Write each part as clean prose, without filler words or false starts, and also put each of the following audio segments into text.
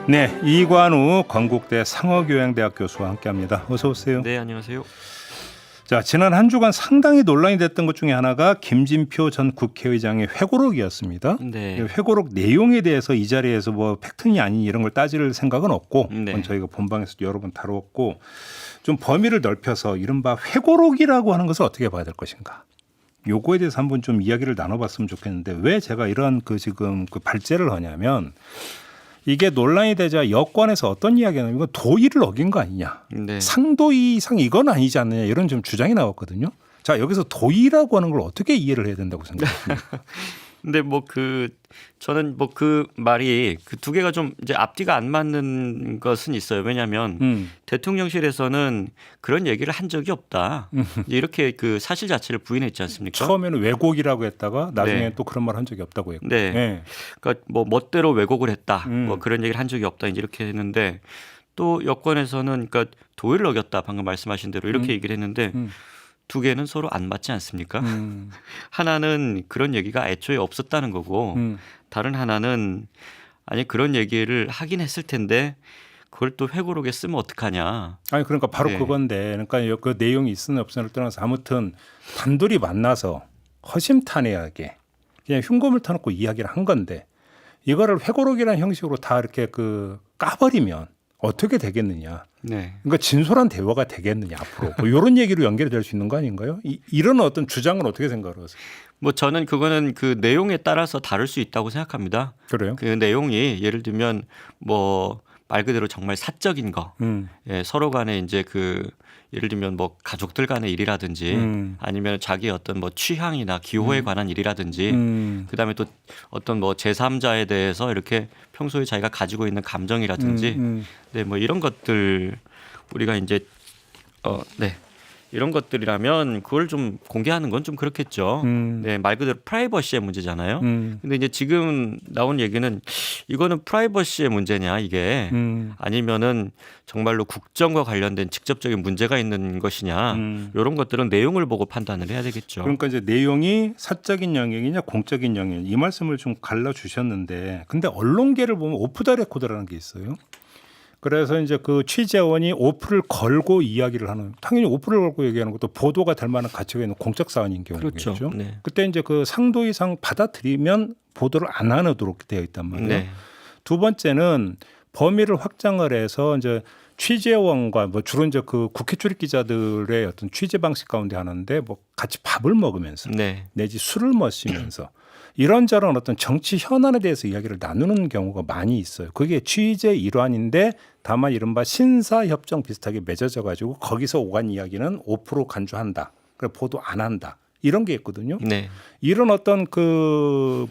네, 이관우 건국대 상어교양대학 교수와 함께합니다. 어서 오세요. 네, 안녕하세요. 자, 지난 한 주간 상당히 논란이 됐던 것 중에 하나가 김진표 전 국회의장의 회고록이었습니다. 네. 회고록 내용에 대해서 이 자리에서 뭐 팩트니 아니니 이런 걸 따질 생각은 없고 네. 그건 저희가 본방에서 여러 번 다뤘고 좀 범위를 넓혀서 이른바 회고록이라고 하는 것을 어떻게 봐야 될 것인가. 요거에 대해서 한번 좀 이야기를 나눠봤으면 좋겠는데 왜 제가 이런 지금 발제를 하냐면 이게 논란이 되자 여권에서 어떤 이야기가 나면 이건 도의를 어긴 거 아니냐. 네. 상도의 이상 이건 아니지 않느냐 이런 좀 주장이 나왔거든요. 자, 여기서 도의라고 하는 걸 어떻게 이해를 해야 된다고 생각하십니까? 근데 저는 그 말이 그 두 개가 좀 이제 앞뒤가 안 맞는 것은 있어요. 왜냐하면 대통령실에서는 그런 얘기를 한 적이 없다. 이제 이렇게 그 사실 자체를 부인했지 않습니까? 처음에는 왜곡이라고 했다가 나중에 네. 또 그런 말 한 적이 없다고 했고. 네. 네. 그러니까 멋대로 왜곡을 했다. 그런 얘기를 한 적이 없다. 이제 이렇게 했는데 또 여권에서는 그러니까 도의를 어겼다. 방금 말씀하신 대로 이렇게 얘기를 했는데 두 개는 서로 안 맞지 않습니까? 하나는 그런 얘기가 애초에 없었다는 거고 다른 하나는 아니 그런 얘기를 하긴 했을 텐데 그걸 또 회고록에 쓰면 어떡하냐. 아니 그러니까 바로 네. 그건데 그러니까 그 내용이 있으나 없으나를 떠나서 아무튼 단둘이 만나서 허심탄회하게 그냥 흉검을 터놓고 이야기를 한 건데 이거를 회고록이라는 형식으로 다 이렇게 까버리면 어떻게 되겠느냐. 네. 그러니까 진솔한 대화가 되겠느냐 앞으로 뭐 이런 얘기로 연결이 될 수 있는 거 아닌가요? 이런 어떤 주장은 어떻게 생각하세요? 저는 그거는 그 내용에 따라서 다를 수 있다고 생각합니다. 그래요? 그 내용이 예를 들면 말 그대로 정말 사적인 거, 예, 서로 간에 이제 예를 들면 가족들 간의 일이라든지 아니면 자기 어떤 취향이나 기호에 관한 일이라든지 그다음에 또 어떤 제3자에 대해서 이렇게 평소에 자기가 가지고 있는 감정이라든지 네, 이런 것들 우리가 이제 네. 이런 것들이라면 그걸 좀 공개하는 건 좀 그렇겠죠. 네, 말 그대로 프라이버시의 문제잖아요. 근데 이제 지금 나온 얘기는 이거는 프라이버시의 문제냐 이게 아니면은 정말로 국정과 관련된 직접적인 문제가 있는 것이냐 이런 것들은 내용을 보고 판단을 해야 되겠죠. 그러니까 이제 내용이 사적인 영역이냐 공적인 영역 이 말씀을 좀 갈라 주셨는데 근데 언론계를 보면 오프 더 레코드라는 게 있어요. 그래서 이제 그 취재원이 오프를 걸고 이야기를 하는 당연히 오프를 걸고 얘기하는 것도 보도가 될 만한 가치가 있는 공적 사안인 경우겠죠. 그렇죠. 네. 그때 이제 상도 이상 받아들이면 보도를 안 하도록 되어 있단 말이에요. 네. 두 번째는 범위를 확장을 해서 이제 취재원과 주로 이제 국회 출입 기자들의 어떤 취재 방식 가운데 하나인데 같이 밥을 먹으면서 네. 내지 술을 마시면서 이런저런 어떤 정치 현안에 대해서 이야기를 나누는 경우가 많이 있어요. 그게 취재 일환인데 다만 이른바 신사협정 비슷하게 맺어져 가지고 거기서 오간 이야기는 5% 간주한다. 그래 보도 안 한다. 이런 게 있거든요. 네. 이런 어떤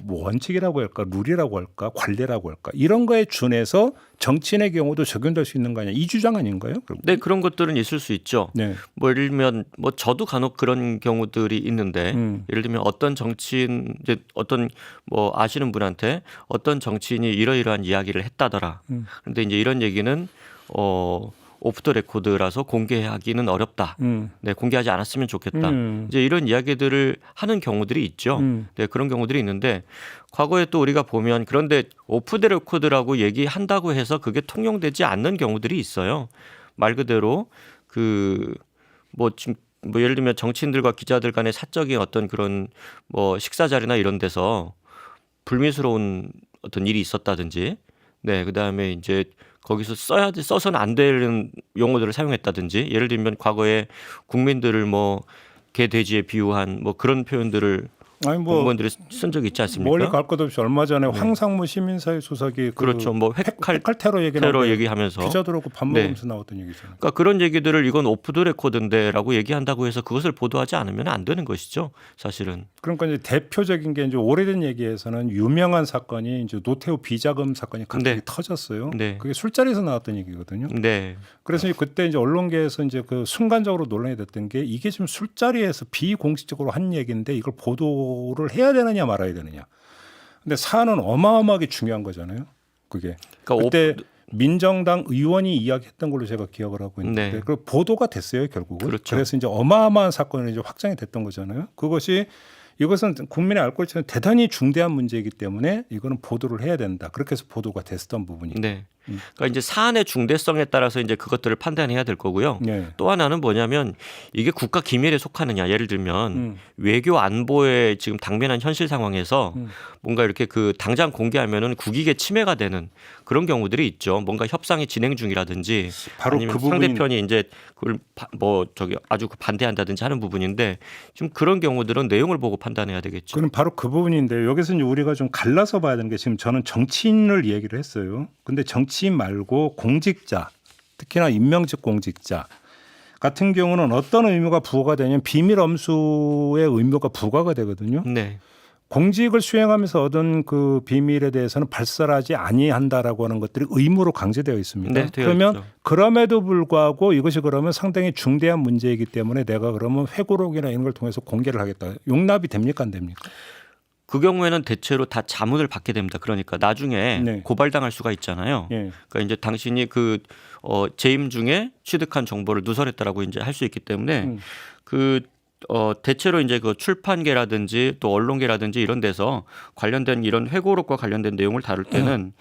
원칙이라고 할까, 룰이라고 할까, 관례라고 할까 이런 거에 준해서 정치인의 경우도 적용될 수 있는 거 아니야? 이 주장 아닌가요? 네, 그런 것들은 있을 수 있죠. 네. 예를 들면 저도 간혹 그런 경우들이 있는데 예를 들면 어떤 정치인 이제 어떤 아시는 분한테 어떤 정치인이 이러이러한 이야기를 했다더라. 그런데 이제 이런 얘기는 오프 더 레코드라서 공개하기는 어렵다. 네, 공개하지 않았으면 좋겠다. 이제 이런 이야기들을 하는 경우들이 있죠. 네, 그런 경우들이 있는데 과거에 또 우리가 보면 그런데 오프 더 레코드라고 얘기한다고 해서 그게 통용되지 않는 경우들이 있어요. 말 그대로 예를 들면 정치인들과 기자들 간의 사적인 어떤 그런 식사 자리나 이런 데서 불미스러운 어떤 일이 있었다든지, 네, 그다음에 이제 거기서 써서는 안 되는 용어들을 사용했다든지, 예를 들면 과거에 국민들을 개 돼지에 비유한 그런 표현들을 공무원들이 쓴 적이 있지 않습니까? 멀리 갈 것 없이 얼마 전에 황상무 시민사회 수석이 그렇죠. 핵칼 테러 얘기하면서 기자들하고 밥 먹으면서 나왔던 얘기잖아요. 그러니까 그런 얘기들을 이건 오프 더 레코드인데라고 얘기한다고 해서 그것을 보도하지 않으면 안 되는 것이죠, 사실은. 그러니까 이제 대표적인 게 이제 오래된 얘기에서는 유명한 사건이 이제 노태우 비자금 사건이 갑자기 터졌어요. 네. 그게 술자리에서 나왔던 얘기거든요. 네. 그래서 그때 이제 언론계에서 이제 순간적으로 논란이 됐던 게 이게 지금 술자리에서 비공식적으로 한 얘기인데 이걸 보도를 해야 되느냐 말아야 되느냐. 근데 사안은 어마어마하게 중요한 거잖아요. 그게. 그러니까 그때 민정당 의원이 이야기했던 걸로 제가 기억을 하고 있는데 네. 그 보도가 됐어요 결국은. 그렇죠. 그래서 이제 어마어마한 사건이 이제 확장이 됐던 거잖아요. 이것은 국민의 알 것처럼 대단히 중대한 문제이기 때문에 이거는 보도를 해야 된다. 그렇게 해서 보도가 됐었던 부분이. 네. 그러니까 이제 사안의 중대성에 따라서 이제 그것들을 판단해야 될 거고요. 네. 또 하나는 뭐냐면 이게 국가 기밀에 속하느냐. 예를 들면 외교 안보의 지금 당면한 현실 상황에서 뭔가 이렇게 그 당장 공개하면은 국익에 침해가 되는 그런 경우들이 있죠. 뭔가 협상이 진행 중이라든지 바로 아니면 그 부분이 상대편이 이제 그걸 뭐 저기 아주 반대한다든지 하는 부분인데 지금 그런 경우들은 내용을 보고 판단해야 되겠죠. 그럼 바로 그 부분인데 여기서 이제 우리가 좀 갈라서 봐야 되는 게 지금 저는 정치인을 얘기를 했어요. 근데 정치인 말고 공직자, 특히나 임명직 공직자 같은 경우는 어떤 의무가 부과가 되냐면 비밀 엄수의 의무가 부과가 되거든요. 네. 공직을 수행하면서 얻은 그 비밀에 대해서는 발설하지 아니한다라고 하는 것들이 의무로 강제되어 있습니다. 네, 되어 그러면 있죠. 그럼에도 불구하고 이것이 그러면 상당히 중대한 문제이기 때문에 내가 그러면 회고록이나 이런 걸 통해서 공개를 하겠다. 용납이 됩니까 안 됩니까? 그 경우에는 대체로 다 자문을 받게 됩니다. 그러니까 나중에 네. 고발당할 수가 있잖아요. 예. 그러니까 이제 당신이 그 재임 중에 취득한 정보를 누설했다라고 이제 할 수 있기 때문에 대체로 이제 그 출판계라든지 또 언론계라든지 이런 데서 관련된 이런 회고록과 관련된 내용을 다룰 때는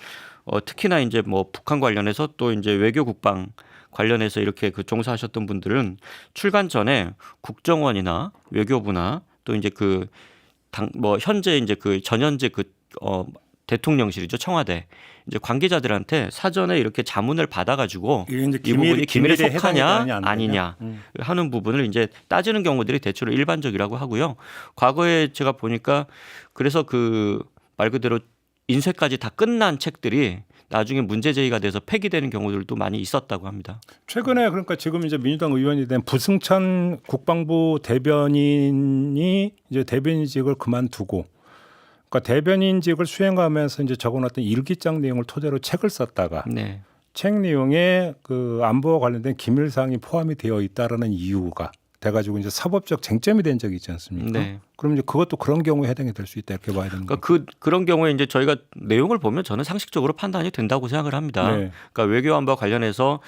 특히나 이제 뭐 북한 관련해서 또 이제 외교국방 관련해서 이렇게 그 종사하셨던 분들은 출간 전에 국정원이나 외교부나 또 이제 그 뭐 현재 이제 그 전현직 대통령실이죠. 청와대 이제 관계자들한테 사전에 이렇게 자문을 받아가지고 이게 이제 이 부분이 기밀에 기밀에 속하냐 해당이 안 아니냐 되냐? 하는 부분을 이제 따지는 경우들이 대체로 일반적이라고 하고요. 과거에 제가 보니까 그래서 그 말 그대로 인쇄까지 다 끝난 책들이 나중에 문제 제기가 돼서 폐기되는 경우들도 많이 있었다고 합니다. 최근에 그러니까 지금 이제 민주당 의원이 된 부승찬 국방부 대변인이 이제 대변인직을 그만두고 그러니까 대변인직을 수행하면서 이제 적어놨던 일기장 내용을 토대로 책을 썼다가 네. 책 내용에 그 안보와 관련된 기밀 사항이 포함이 되어 있다라는 이유가 돼가지고 이제 사법적 쟁점이 된 적이 있지 않습니까? 네. 그럼 이제 그것도 그런 경우에 해당이 될 수 있다 이렇게 봐야 되는 거죠. 그러니까 그런 경우에 이제 저희가 내용을 보면 저는 상식적으로 판단이 된다고 생각을 합니다. 네. 그러니까 외교안보와 관련해서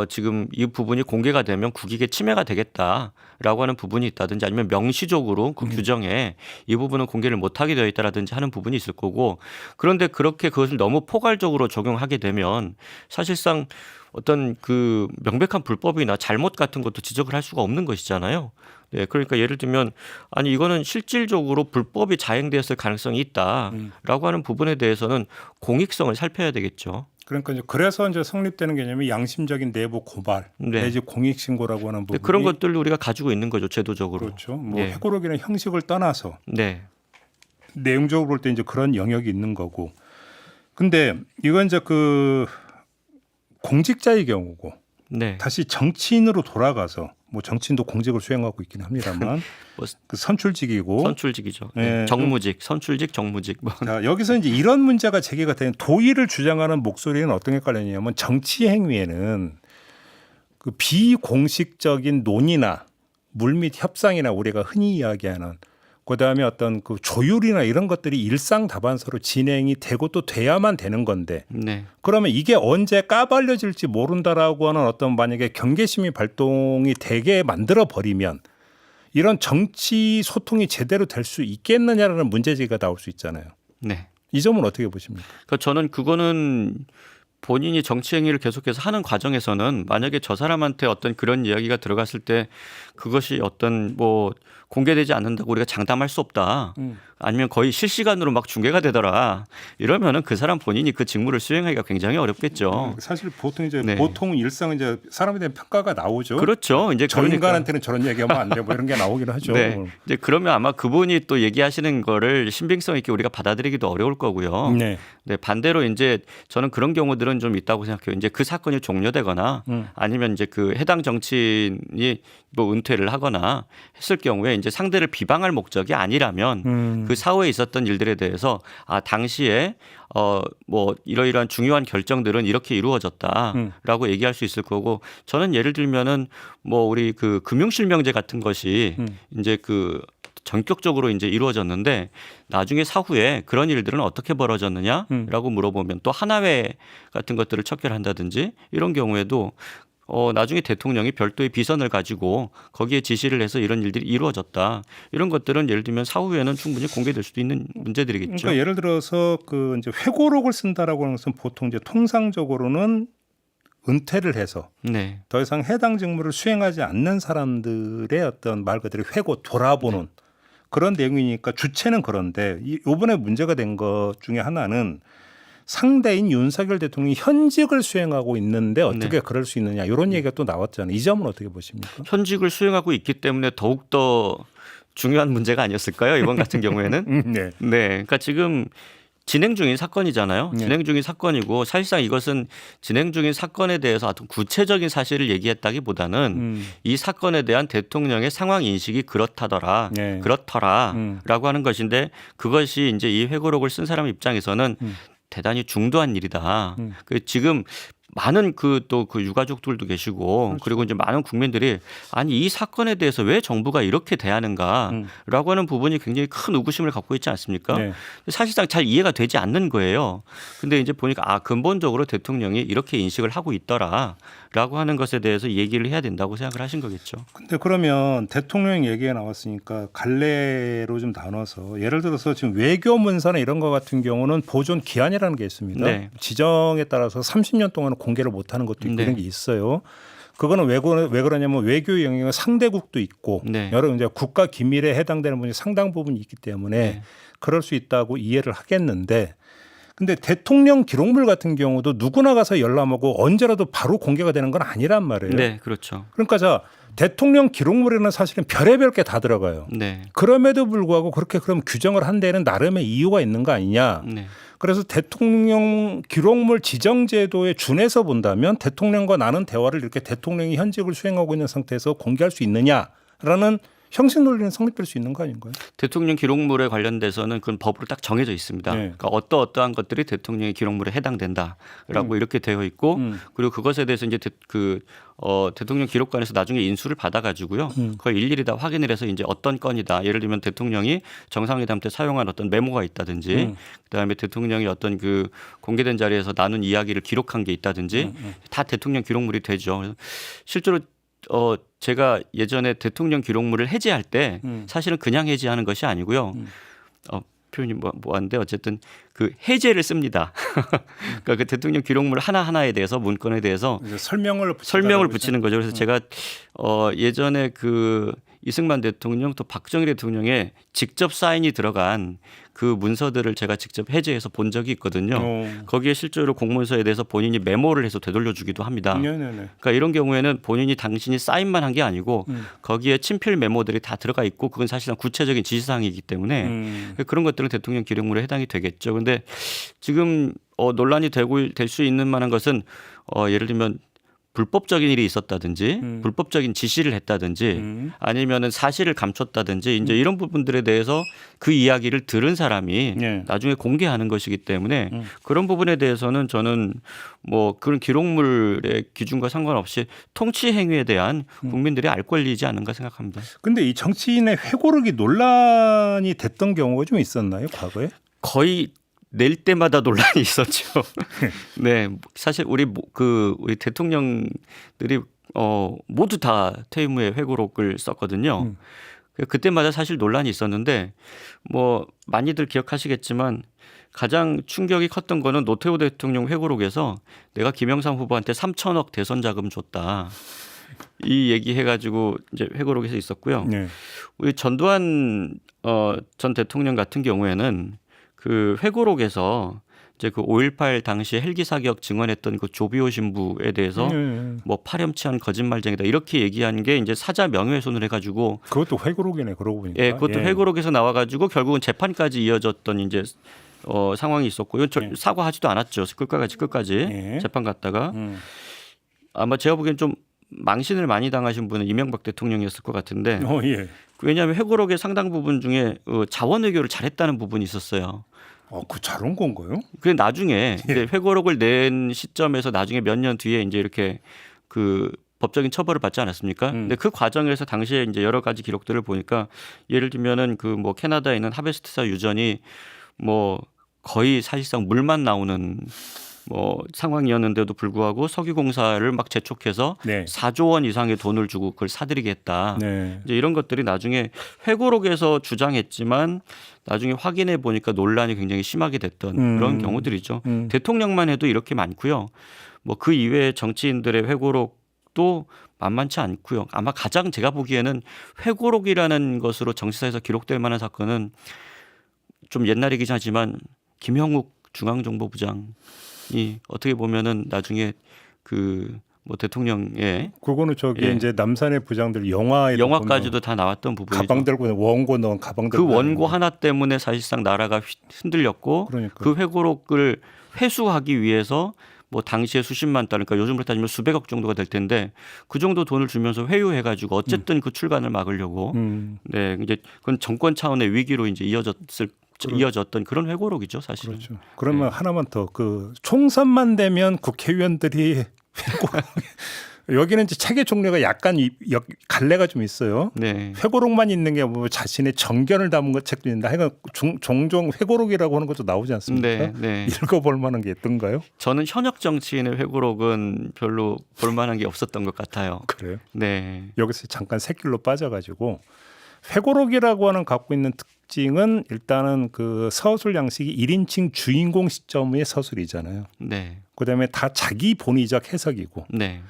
지금 이 부분이 공개가 되면 국익에 침해가 되겠다라고 하는 부분이 있다든지 아니면 명시적으로 그 규정에 이 부분은 공개를 못하게 되어 있다라든지 하는 부분이 있을 거고 그런데 그렇게 그것을 너무 포괄적으로 적용하게 되면 사실상 어떤 그 명백한 불법이나 잘못 같은 것도 지적을 할 수가 없는 것이잖아요. 네, 그러니까 예를 들면 아니 이거는 실질적으로 불법이 자행되었을 가능성이 있다라고 하는 부분에 대해서는 공익성을 살펴야 되겠죠. 그러니까 이제 그래서 이제 성립되는 개념이 양심적인 내부 고발 네. 내지 공익 신고라고 하는 부분이 그런 것들을 우리가 가지고 있는 거죠, 제도적으로. 그렇죠. 뭐 네. 회고록이나 형식을 떠나서 네, 내용적으로 볼 때 이제 그런 영역이 있는 거고. 근데 이건 이제 그 공직자의 경우고 네. 다시 정치인으로 돌아가서 뭐 정치인도 공직을 수행하고 있기는 합니다만 뭐 그 선출직이고 선출직이죠. 네. 네. 정무직, 선출직, 정무직. 뭐. 자, 여기서 이제 이런 문제가 제기가 되는 도의를 주장하는 목소리는 어떤 게 깔리냐면 정치 행위에는 그 비공식적인 논의나 물밑 협상이나 우리가 흔히 이야기하는 그다음에 어떤 그 조율이나 이런 것들이 일상 다반사로 진행이 되고 또 돼야만 되는 건데 네. 그러면 이게 언제 까발려질지 모른다라고 하는 어떤 만약에 경계심이 발동이 되게 만들어 버리면 이런 정치 소통이 제대로 될 수 있겠느냐라는 문제제기가 나올 수 있잖아요. 네. 이 점은 어떻게 보십니까? 그러니까 저는 그거는 본인이 정치 행위를 계속해서 하는 과정에서는 만약에 저 사람한테 어떤 그런 이야기가 들어갔을 때 그것이 어떤 뭐 공개되지 않는다고 우리가 장담할 수 없다. 아니면 거의 실시간으로 막 중계가 되더라. 이러면은 그 사람 본인이 그 직무를 수행하기가 굉장히 어렵겠죠. 사실 보통 이제 네. 보통 일상은 이제 사람에 대한 평가가 나오죠. 그렇죠. 이제 저 인간한테는 저런 얘기하면 안 돼. 뭐 이런 게 나오긴 하죠. 네. 이제 그러면 아마 그분이 또 얘기하시는 거를 신빙성 있게 우리가 받아들이기도 어려울 거고요. 네. 네, 반대로 이제 저는 그런 경우들은 좀 있다고 생각해요. 이제 그 사건이 종료되거나 아니면 이제 그 해당 정치인이 뭐 은퇴를 하거나 했을 경우에 이제 상대를 비방할 목적이 아니라면 그 사후에 있었던 일들에 대해서 당시에 뭐 이러이러한 중요한 결정들은 이렇게 이루어졌다라고 얘기할 수 있을 거고 저는 예를 들면은 뭐 우리 그 금융실명제 같은 것이 이제 그 전격적으로 이제 이루어졌는데 나중에 사후에 그런 일들은 어떻게 벌어졌느냐라고 물어보면 또 하나회 같은 것들을 척결한다든지 이런 경우에도 나중에 대통령이 별도의 비선을 가지고 거기에 지시를 해서 이런 일들이 이루어졌다. 이런 것들은 예를 들면 사후에는 충분히 공개될 수도 있는 문제들이겠죠. 그러니까 예를 들어서 그 이제 회고록을 쓴다라고 하는 것은 보통 이제 통상적으로는 은퇴를 해서 네. 더 이상 해당 직무를 수행하지 않는 사람들의 어떤 말 그대로 회고 돌아보는 그런 내용이니까 주체는 그런데 이번에 문제가 된 것 중에 하나는 상대인 윤석열 대통령이 현직을 수행하고 있는데 어떻게 그럴 수 있느냐 이런 얘기가 또 나왔잖아요. 이 점은 어떻게 보십니까? 현직을 수행하고 있기 때문에 더욱더 중요한 문제가 아니었을까요? 이번 같은 경우에는. 네. 네. 그러니까 지금 진행 중인 사건이잖아요. 네. 진행 중인 사건이고 사실상 이것은 진행 중인 사건에 대해서 어떤 구체적인 사실을 얘기했다기보다는 이 사건에 대한 대통령의 상황 인식이 그렇다더라, 네. 그렇더라라고 하는 것인데 그것이 이제 이 회고록을 쓴 사람 입장에서는 대단히 중도한 일이다. 그 지금 많은 그 유가족들도 계시고 그렇죠. 그리고 이제 많은 국민들이 아니 이 사건에 대해서 왜 정부가 이렇게 대하는가라고 하는 부분이 굉장히 큰 의구심을 갖고 있지 않습니까? 네. 사실상 잘 이해가 되지 않는 거예요. 근데 이제 보니까 근본적으로 대통령이 이렇게 인식을 하고 있더라라고 하는 것에 대해서 얘기를 해야 된다고 생각을 하신 거겠죠. 근데 그러면 대통령 얘기가 나왔으니까 갈래로 좀 나눠서 예를 들어서 지금 외교 문서나 이런 거 같은 경우는 보존 기한이라는 게 있습니다. 네. 지정에 따라서 30년 동안은 공개를 못하는 것도 있고 네. 그런 게 있어요. 그거는 왜 그러냐면 외교 영역은 상대국도 있고 네. 여러 이제 국가 기밀에 해당되는 분이 상당 부분이 있기 때문에 네. 그럴 수 있다고 이해를 하겠는데 근데 대통령 기록물 같은 경우도 누구나 가서 열람하고 언제라도 바로 공개가 되는 건 아니란 말이에요. 네, 그렇죠. 그러니까 자 대통령 기록물에는 사실은 별의별 게 다 들어가요. 네. 그럼에도 불구하고 그렇게 그럼 규정을 한 데에는 나름의 이유가 있는 거 아니냐. 네. 그래서 대통령 기록물 지정 제도에 준해서 본다면 대통령과 나는 대화를 이렇게 대통령이 현직을 수행하고 있는 상태에서 공개할 수 있느냐라는 형식 논리는 성립될 수 있는 거 아닌가요? 대통령 기록물에 관련돼서는 그건 법으로 딱 정해져 있습니다. 네. 그러니까 어떠한 것들이 대통령의 기록물에 해당된다라고 이렇게 되어 있고 그리고 그것에 대해서 이제 대통령 기록관에서 나중에 인수를 받아가지고요. 그걸 일일이 다 확인을 해서 이제 어떤 건이다. 예를 들면 대통령이 정상회담 때 사용한 어떤 메모가 있다든지 그다음에 대통령이 어떤 그 공개된 자리에서 나눈 이야기를 기록한 게 있다든지 다 대통령 기록물이 되죠. 그래서 실제로 제가 예전에 대통령 기록물을 해제할 때 사실은 그냥 해제하는 것이 아니고요. 표현이 뭐한데 어쨌든 그 해제를 씁니다. 그러니까 그 대통령 기록물 하나하나에 대해서 문건에 대해서 이제 설명을 붙이는 거죠. 그래서 제가 예전에 그 이승만 대통령 또 박정희 대통령의 직접 사인이 들어간 그 문서들을 제가 직접 해제해서 본 적이 있거든요. 거기에 실제로 공문서에 대해서 본인이 메모를 해서 되돌려주기도 합니다. 네네네. 그러니까 이런 경우에는 본인이 당신이 사인만 한 게 아니고 거기에 친필 메모들이 다 들어가 있고 그건 사실상 구체적인 지시사항이기 때문에 그런 것들은 대통령 기록물에 해당이 되겠죠. 그런데 지금 논란이 될 수 있는 만한 것은 예를 들면 불법적인 일이 있었다든지 불법적인 지시를 했다든지 아니면은 사실을 감췄다든지 이제 이런 부분들에 대해서 그 이야기를 들은 사람이 네. 나중에 공개하는 것이기 때문에 그런 부분에 대해서는 저는 뭐 그런 기록물의 기준과 상관없이 통치 행위에 대한 국민들의 알 권리이지 않는가 생각합니다. 근데 이 정치인의 회고록이 논란이 됐던 경우가 좀 있었나요, 과거에? 거의 낼 때마다 논란이 있었죠. 네, 사실 우리 대통령들이 모두 다 퇴임 후에 회고록을 썼거든요. 그때마다 사실 논란이 있었는데 뭐 많이들 기억하시겠지만 가장 충격이 컸던 거는 노태우 대통령 회고록에서 내가 김영삼 후보한테 3천억 대선 자금 줬다. 이 얘기해가지고 이제 회고록에서 있었고요. 네. 우리 전두환 전 대통령 같은 경우에는 그 회고록에서 이제 그 5.18 당시 헬기 사격 증언했던 그 조비오 신부에 대해서 뭐 파렴치한 거짓말쟁이다 이렇게 얘기한 게 이제 사자 명예훼손을 해가지고 그것도 회고록이네, 그러고 보니까. 예, 그것도 회고록에서 나와가지고 결국은 재판까지 이어졌던 이제 상황이 있었고요. 사과하지도 않았죠. 끝까지 재판 갔다가 아마 제가 보기엔 좀 망신을 많이 당하신 분은 이명박 대통령이었을 것 같은데 예. 왜냐하면 회고록의 상당 부분 중에 자원 외교를 잘했다는 부분이 있었어요. 그 잘한 건가요? 그래 나중에 이제 회고록을 낸 시점에서 나중에 몇 년 뒤에 이제 이렇게 그 법적인 처벌을 받지 않았습니까? 근데 그 과정에서 당시에 이제 여러 가지 기록들을 보니까 예를 들면은 그 뭐 캐나다에 있는 하베스트사 유전이 뭐 거의 사실상 물만 나오는 뭐 상황이었는데도 불구하고 석유공사를 막 재촉해서 네. 4조 원 이상의 돈을 주고 그걸 사들이겠다. 네. 이제 이런 것들이 나중에 회고록에서 주장했지만 나중에 확인해 보니까 논란이 굉장히 심하게 됐던 그런 경우들이죠. 대통령만 해도 이렇게 많고요. 뭐 그 이외의 정치인들의 회고록도 만만치 않고요. 아마 가장 제가 보기에는 회고록이라는 것으로 정치사에서 기록될 만한 사건은 좀 옛날이긴 하지만 김형욱 중앙정보부장이 어떻게 보면은 나중에 그 뭐 대통령의 그거는 저기 예. 이제 남산의 부장들 영화까지도 다 나왔던 부분이죠. 가방 들고 원고 넣은 가방 들고 그 원고 하나 때문에 사실상 나라가 흔들렸고 그러니까. 그 회고록을 회수하기 위해서 뭐 당시에 수십만 달러, 그러니까 요즘으로 따지면 수백억 정도가 될 텐데 그 정도 돈을 주면서 회유해가지고 어쨌든 그 출간을 막으려고 네 이제 그건 정권 차원의 위기로 이제 이어졌던 그런 회고록이죠, 사실은. 그렇죠. 그러면 하나만 더 그 총선만 되면 국회의원들이 회고록 여기는 이제 체계 종류가 약간 갈래가 좀 있어요. 네. 회고록만 있는 게 뭐 자신의 정견을 담은 것 책도 있는데 하여간 종종 회고록이라고 하는 것도 나오지 않습니까? 네, 네. 읽어볼 만한 게 있던가요? 저는 현역 정치인의 회고록은 별로 볼 만한 게 없었던 것 같아요. 그래요? 네. 여기서 잠깐 새길로 빠져가지고 회고록이라고 하는 갖고 있는 특징은 일단은 그 서술 양식이 1인칭 주인공 시점의 서술이잖아요. 네. 그다음에 다 자기 본의적 해석이고 네.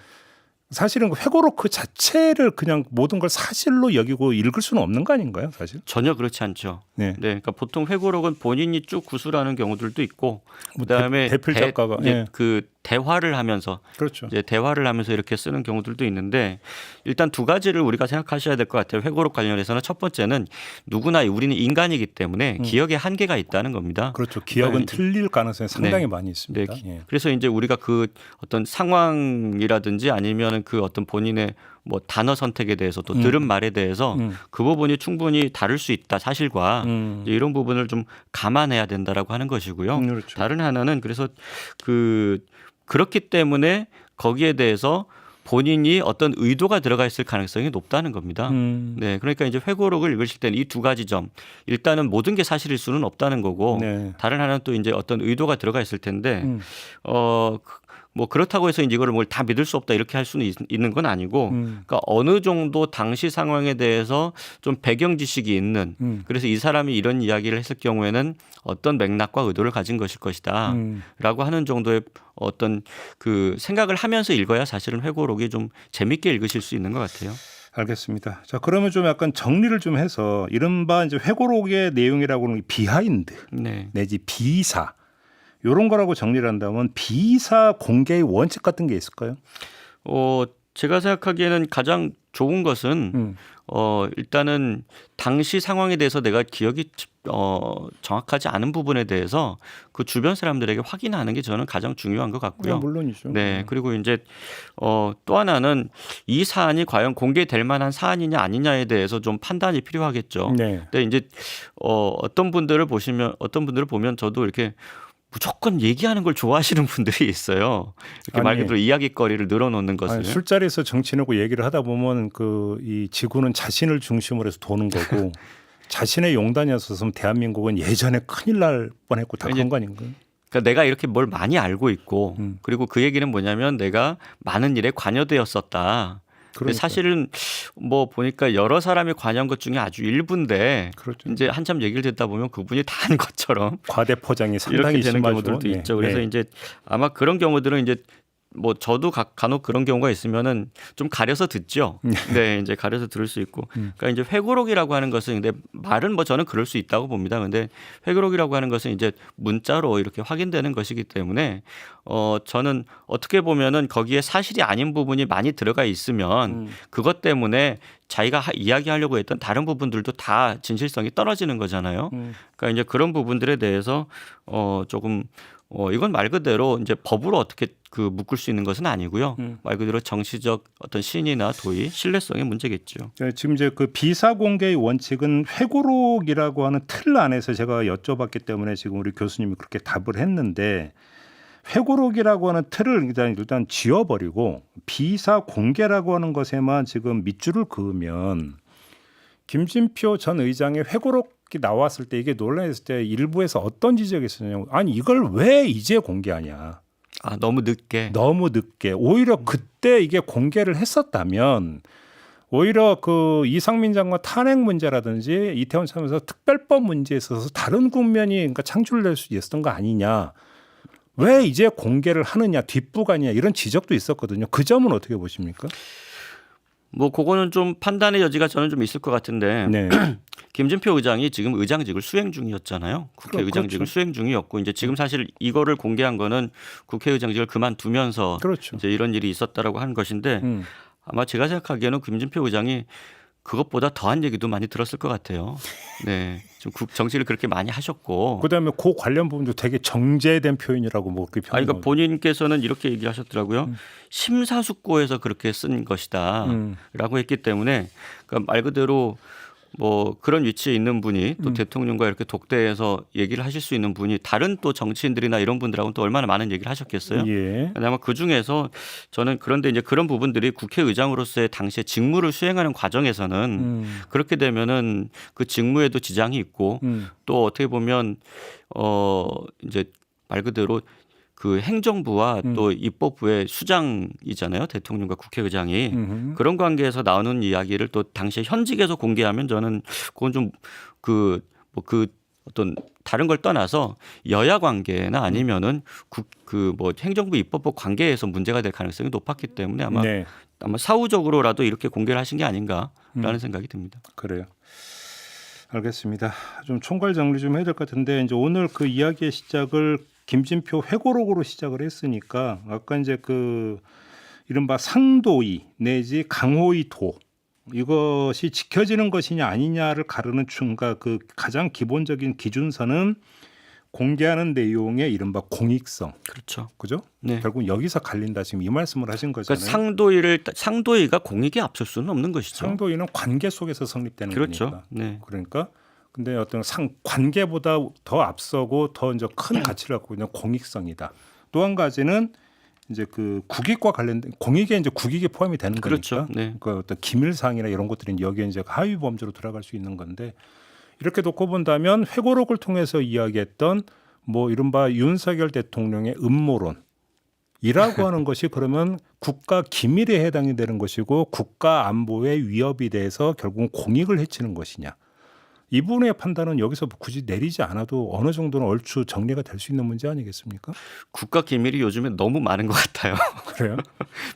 사실은 그 회고록 그 자체를 그냥 모든 걸 사실로 여기고 읽을 수는 없는 거 아닌가요, 사실? 전혀 그렇지 않죠. 네. 네, 그러니까 보통 회고록은 본인이 쭉 구술하는 경우들도 있고, 그다음에 대필 작가가 이제 예. 그 대화를 하면서 그렇죠. 이제 대화를 하면서 이렇게 쓰는 경우들도 있는데 일단 두 가지를 우리가 생각하셔야 될 것 같아요. 회고록 관련해서는 첫 번째는 누구나 우리는 인간이기 때문에 기억에 한계가 있다는 겁니다. 그렇죠. 기억은 그러니까 틀릴 가능성이 상당히 많이 있습니다. 네. 예. 그래서 이제 우리가 그 어떤 상황이라든지 아니면은 그 어떤 본인의 뭐 단어 선택에 대해서 또 들은 말에 대해서 그 부분이 충분히 다를 수 있다 사실과 이제 이런 부분을 좀 감안해야 된다라고 하는 것이고요. 그렇죠. 다른 하나는 그래서 그렇기 때문에 거기에 대해서 본인이 어떤 의도가 들어가 있을 가능성이 높다는 겁니다. 네, 그러니까 이제 회고록을 읽으실 때는 이 두 가지 점, 일단은 모든 게 사실일 수는 없다는 거고, 네. 다른 하나는 또 이제 어떤 의도가 들어가 있을 텐데, 뭐 그렇다고 해서 이제 이거를 뭘 다 믿을 수 없다 이렇게 할 수는 있는 건 아니고, 그러니까 어느 정도 당시 상황에 대해서 좀 배경 지식이 있는, 그래서 이 사람이 이런 이야기를 했을 경우에는 어떤 맥락과 의도를 가진 것일 것이다라고 하는 정도의 어떤 그 생각을 하면서 읽어야 사실은 회고록이 좀 재밌게 읽으실 수 있는 것 같아요. 알겠습니다. 자, 그러면 좀 약간 정리를 좀 해서 이른바 이제 회고록의 내용이라고 하는 게 비하인드 네. 내지 비사 이런 거라고 정리를 한다면 비사 공개의 원칙 같은 게 있을까요? 제가 생각하기에는 가장 좋은 것은 일단은 당시 상황에 대해서 내가 기억이 정확하지 않은 부분에 대해서 그 주변 사람들에게 확인하는 게 저는 가장 중요한 것 같고요. 물론이죠. 네, 그리고 이제 또 하나는 이 사안이 과연 공개될 만한 사안이냐 아니냐에 대해서 좀 판단이 필요하겠죠. 네. 근데 이제 어떤 분들을 보면 저도 이렇게 무조건 얘기하는 걸 좋아하시는 분들이 있어요. 이렇게 말 그대로 이야기거리를 늘어놓는 것을. 아니, 술자리에서 정치인하고 얘기를 하다 보면 이 지구는 자신을 중심으로 해서 도는 거고 자신의 용단이었었으면 대한민국은 예전에 큰일 날 뻔했고 다 그런 거 아닌가요? 그러니까 내가 이렇게 뭘 많이 알고 있고 그리고 그 얘기는 뭐냐면 내가 많은 일에 관여되었었다. 근데 사실은 뭐 보니까 여러 사람이 관여한 것 중에 아주 일부인데 그렇죠. 이제 한참 얘기를 듣다 보면 그분이 다 한 것처럼 과대 포장이 상당히 이렇게 되는 심하죠. 경우들도 네. 있죠. 그래서 네. 이제 아마 그런 경우들은 이제 뭐 저도 간혹 그런 경우가 있으면은 좀 가려서 듣죠. 네, 이제 가려서 들을 수 있고. 그러니까 이제 회고록이라고 하는 것은 근데 말은 뭐 저는 그럴 수 있다고 봅니다. 근데 회고록이라고 하는 것은 이제 문자로 이렇게 확인되는 것이기 때문에 저는 어떻게 보면은 거기에 사실이 아닌 부분이 많이 들어가 있으면 그것 때문에 자기가 이야기하려고 했던 다른 부분들도 다 진실성이 떨어지는 거잖아요. 그러니까 이제 그런 부분들에 대해서 조금 이건 말 그대로 이제 법으로 어떻게 묶을 수 있는 것은 아니고요. 말 그대로 정치적 어떤 신이나 도의, 신뢰성의 문제겠죠. 지금 이제 그 비사 공개의 원칙은 회고록이라고 하는 틀 안에서 제가 여쭤봤기 때문에 지금 우리 교수님이 그렇게 답을 했는데 회고록이라고 하는 틀을 일단 지워버리고 비사 공개라고 하는 것에만 지금 밑줄을 그으면 김진표 전 의장의 회고록이 나왔을 때 이게 논란했을 때 일부에서 어떤 지적이 있었냐면 아니 이걸 왜 이제 공개하냐. 아, 너무 늦게. 오히려 그때 이게 공개를 했었다면 오히려 그 이상민 장관 탄핵 문제라든지 이태원 참여사 특별법 문제에 있어서 다른 국면이 그러니까 창출될 수 있었던 거 아니냐. 왜 이제 공개를 하느냐, 뒷부가냐 이런 지적도 있었거든요. 그 점은 어떻게 보십니까? 뭐 그거는 좀 판단의 여지가 저는 좀 있을 것 같은데 네. 김진표 의장이 지금 의장직을 수행 중이었잖아요. 국회의장직을 그렇죠. 수행 중이었고 이제 지금 사실 이거를 공개한 거는 국회의장직을 그만두면서 그렇죠. 이제 이런 일이 있었다라고 하는 것인데 아마 제가 생각하기에는 김진표 의장이 그것보다 더한 얘기도 많이 들었을 것 같아요. 네, 좀 정치를 그렇게 많이 하셨고. 그다음에 그 관련 부분도 되게 정제된 표현이라고 뭐 그렇게 아니, 그러니까 본인께서는 이렇게 얘기하셨더라고요. 심사숙고해서 그렇게 쓴 것이다라고 했기 때문에 그러니까 말 그대로 뭐 그런 위치에 있는 분이 또 대통령과 이렇게 독대해서 얘기를 하실 수 있는 분이 다른 또 정치인들이나 이런 분들하고는 또 얼마나 많은 얘기를 하셨겠어요. 예. 아마 그 중에서 저는 그런데 이제 그런 부분들이 국회의장으로서의 당시에 직무를 수행하는 과정에서는 그렇게 되면은 그 직무에도 지장이 있고 또 어떻게 보면 이제 말 그대로 그 행정부와 또 입법부의 수장이잖아요. 대통령과 국회의장이. 그런 관계에서 나오는 이야기를 또 당시에 현직에서 공개하면 저는 그건 좀 그 어떤 다른 걸 떠나서 여야 관계나 아니면은 그 뭐 행정부 입법부 관계에서 문제가 될 가능성이 높았기 때문에 아마 네. 사후적으로라도 이렇게 공개를 하신 게 아닌가라는 생각이 듭니다. 그래요. 알겠습니다. 좀 총괄 정리 좀 해야 될 것 같은데 이제 오늘 그 이야기의 시작을 김진표 회고록으로 시작을 했으니까 아까 이제 그 이른바 상도의 내지 강호의 도 이것이 지켜지는 것이냐 아니냐를 가르는 중과 그 가장 기본적인 기준선은 공개하는 내용의 이른바 공익성. 그렇죠. 그죠? 네. 결국 여기서 갈린다 지금 이 말씀을 하신 거잖아요. 그러니까 상도의가 공익에 앞설 수는 없는 것이죠. 상도의는 관계 속에서 성립되는 그렇죠. 거니까. 네. 그러니까 근데 어떤 관계보다 더 앞서고 더 이제 큰 가치를 갖고 있는 공익성이다. 또 한 가지는 이제 그 국익과 관련된 공익에 이제 국익이 포함이 되는 그렇죠. 거니까. 네. 그 어떤 기밀사항이나 이런 것들이 여기에 이제 하위 범죄로 들어갈 수 있는 건데 이렇게 놓고 본다면 회고록을 통해서 이야기했던 뭐 이른바 윤석열 대통령의 음모론. 이라고 하는 것이 그러면 국가 기밀에 해당이 되는 것이고 국가 안보의 위협이 돼서 결국은 공익을 해치는 것이냐. 이 부분의 판단은 여기서 굳이 내리지 않아도 어느 정도는 얼추 정리가 될 수 있는 문제 아니겠습니까? 국가 기밀이 요즘에 너무 많은 것 같아요. 그래요?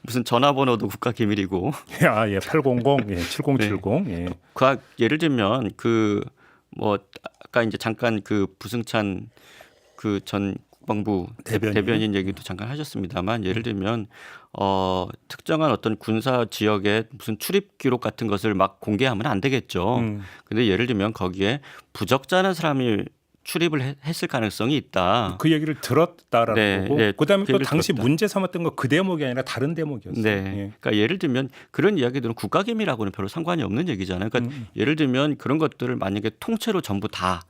무슨 전화번호도 국가 기밀이고. 아, 예, 800, 예, 7070. 예. 예를 들면 그 뭐 아까 이제 잠깐 그 부승찬 그 전 국방부 대변인 얘기도 잠깐 하셨습니다만 예를 들면 특정한 어떤 군사 지역의 무슨 출입 기록 같은 것을 막 공개하면 안 되겠죠. 근데 예를 들면 거기에 부적절한 사람이 출입을 했을 가능성이 있다. 그 얘기를 들었다라는 네, 거고. 네, 그다음에 그 또 얘기를 당시 들었다. 문제 삼았던 거 그 대목이 아니라 다른 대목이었어요. 네. 예. 그러니까 예를 들면 그런 이야기들은 국가기밀하고는 별로 상관이 없는 얘기잖아요. 그러니까 예를 들면 그런 것들을 만약에 통째로 전부 다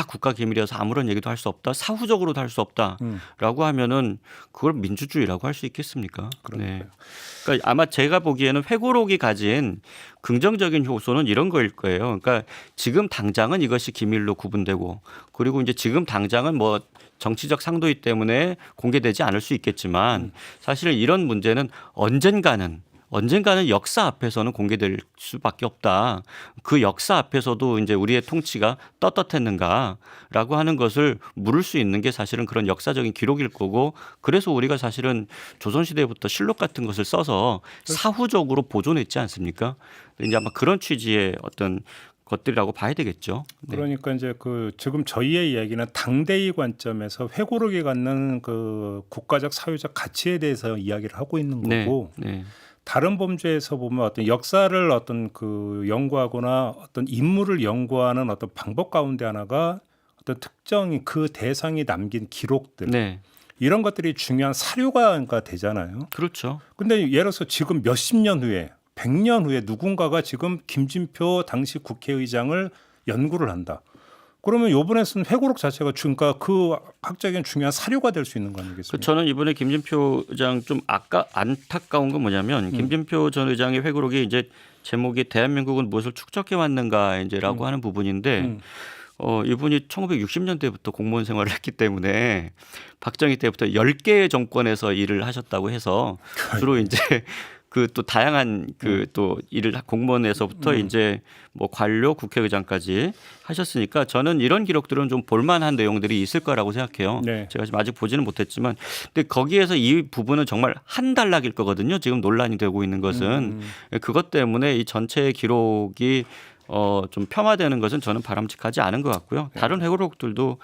국가기밀이어서 아무런 얘기도 할 수 없다, 사후적으로도 할 수 없다라고 하면은 그걸 민주주의라고 할 수 있겠습니까? 네. 그러니까 아마 제가 보기에는 회고록이 가진 긍정적인 요소는 이런 거일 거예요. 그러니까 지금 당장은 이것이 기밀로 구분되고 그리고 이제 지금 당장은 뭐 정치적 상도이 때문에 공개되지 않을 수 있겠지만 사실은 이런 문제는 언젠가는 역사 앞에서는 공개될 수밖에 없다. 그 역사 앞에서도 이제 우리의 통치가 떳떳했는가라고 하는 것을 물을 수 있는 게 사실은 그런 역사적인 기록일 거고 그래서 우리가 사실은 조선시대부터 실록 같은 것을 써서 사후적으로 보존했지 않습니까? 이제 아마 그런 취지의 어떤 것들이라고 봐야 되겠죠. 네. 그러니까 이제 그 지금 저희의 이야기는 당대의 관점에서 회고록이 갖는 그 국가적 사회적 가치에 대해서 이야기를 하고 있는 거고 네. 다른 범죄에서 보면 어떤 역사를 어떤 그 연구하거나 어떤 인물을 연구하는 어떤 방법 가운데 하나가 어떤 특정인 그 대상이 남긴 기록들 네. 이런 것들이 중요한 사료가 되잖아요. 그렇죠. 근데 예를 들어서 지금 몇십 년 후에 100년 후에 누군가가 지금 김진표 당시 국회의장을 연구를 한다. 그러면 이번에 쓴 회고록 자체가 그러니까 그 학적인 중요한 사료가 될 수 있는 거 아니겠습니까? 저는 이번에 김진표 의장 좀 안타까운 건 뭐냐면 김진표 전 의장의 회고록이 이제 제목이 대한민국은 무엇을 축적해 왔는가 이제라고 하는 부분인데 이분이 1960년대부터 공무원 생활을 했기 때문에 박정희 때부터 10개의 정권에서 일을 하셨다고 해서 주로 이제 그 또 다양한 그 또 일을 공무원에서부터 이제 뭐 관료 국회의장까지 하셨으니까 저는 이런 기록들은 좀 볼만한 내용들이 있을 거라고 생각해요. 네. 제가 지금 아직 보지는 못했지만 근데 거기에서 이 부분은 정말 한 단락일 거거든요. 지금 논란이 되고 있는 것은 그것 때문에 이 전체의 기록이 좀 폄하되는 것은 저는 바람직하지 않은 것 같고요. 다른 회고록들도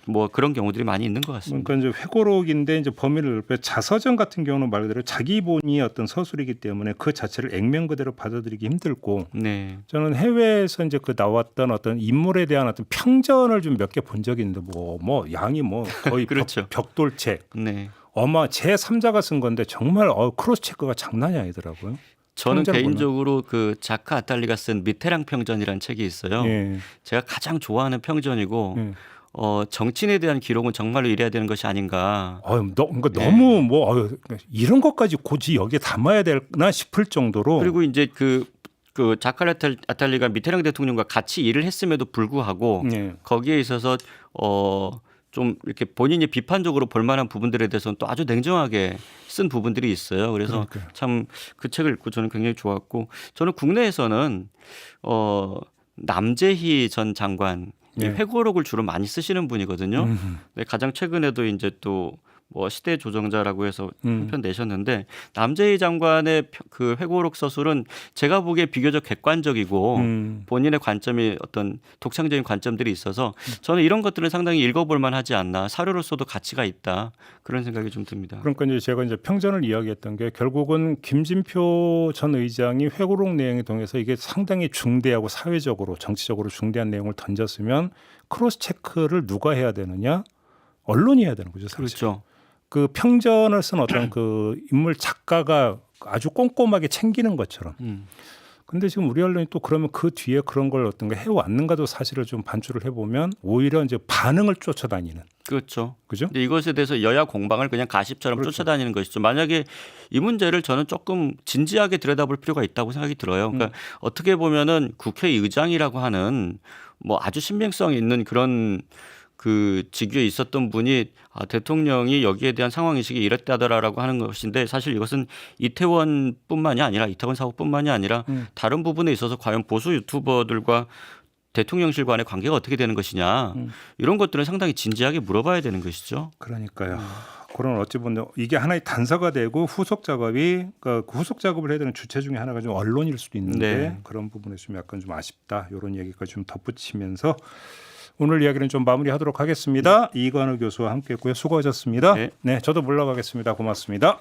뭐 그런 경우들이 많이 있는 것 같습니다. 그러니까 이제 회고록인데 이제 범위를 넓혀 자서전 같은 경우는 말 그대로 자기 본의 어떤 서술이기 때문에 그 자체를 액면 그대로 받아들이기 힘들고 네. 저는 해외에서 이제 그 나왔던 어떤 인물에 대한 어떤 평전을 좀 몇 개 본 적이 있는데 뭐 양이 뭐 거의 그렇죠. 벽돌책 네. 제 3자가 쓴 건데 정말 크로스 체크가 장난이 아니더라고요. 저는 평전을 개인적으로 그 자카 아탈리가 쓴 미테랑 평전이라는 책이 있어요. 예. 제가 가장 좋아하는 평전이고 예. 정치인에 대한 기록은 정말로 이래야 되는 것이 아닌가. 그러니까 너무 이런 것까지 굳이 여기에 담아야 되나 싶을 정도로 그리고 이제 그 자카 아탈리가 미테랑 대통령과 같이 일을 했음에도 불구하고 예. 거기에 있어서 좀 이렇게 본인이 비판적으로 볼 만한 부분들에 대해서는 또 아주 냉정하게 쓴 부분들이 있어요. 그래서 그러니까요. 참 그 책을 읽고 저는 굉장히 좋았고 저는 국내에서는 남재희 전 장관 이 네. 회고록을 주로 많이 쓰시는 분이거든요. 네, 가장 최근에도 이제 또 뭐 시대 조정자라고 해서 한 편 내셨는데 남재희 장관의 그 회고록 서술은 제가 보기에 비교적 객관적이고 본인의 관점이 어떤 독창적인 관점들이 있어서 저는 이런 것들은 상당히 읽어볼 만하지 않나 사료로서도 가치가 있다 그런 생각이 좀 듭니다. 그러니까 이제 제가 이제 평전을 이야기했던 게 결국은 김진표 전 의장이 회고록 내용에 통해서 이게 상당히 중대하고 사회적으로 정치적으로 중대한 내용을 던졌으면 크로스 체크를 누가 해야 되느냐? 언론이 해야 되는 거죠. 사실. 그렇죠. 그 평전을 쓴 어떤 그 인물 작가가 아주 꼼꼼하게 챙기는 것처럼. 근데 지금 우리 언론이 또 그러면 그 뒤에 그런 걸 어떤 게 해왔는가도 사실을 좀 반추를 해보면 오히려 이제 반응을 쫓아다니는. 그렇죠. 그죠? 근데 이것에 대해서 여야 공방을 그냥 가십처럼 그렇죠. 쫓아다니는 것이죠. 만약에 이 문제를 저는 조금 진지하게 들여다볼 필요가 있다고 생각이 들어요. 그러니까 어떻게 보면은 국회의장이라고 하는 뭐 아주 신빙성 있는 그런 그 직위에 있었던 분이 대통령이 여기에 대한 상황 인식이 이랬다더라라고 하는 것인데 사실 이것은 이태원뿐만이 아니라 이태원 사고뿐만이 아니라 다른 부분에 있어서 과연 보수 유튜버들과 대통령실 간의 관계가 어떻게 되는 것이냐 이런 것들은 상당히 진지하게 물어봐야 되는 것이죠. 그러니까요. 그런 어찌 보면 이게 하나의 단서가 되고 후속 작업이 그 후속 작업을 해야 되는 주체 중에 하나가 좀 언론일 수도 있는데 네. 그런 부분에서 좀 약간 좀 아쉽다 이런 얘기까지 좀 덧붙이면서 오늘 이야기는 좀 마무리하도록 하겠습니다. 이관우 교수와 함께했고요. 수고하셨습니다. 네. 네, 저도 물러가겠습니다. 고맙습니다.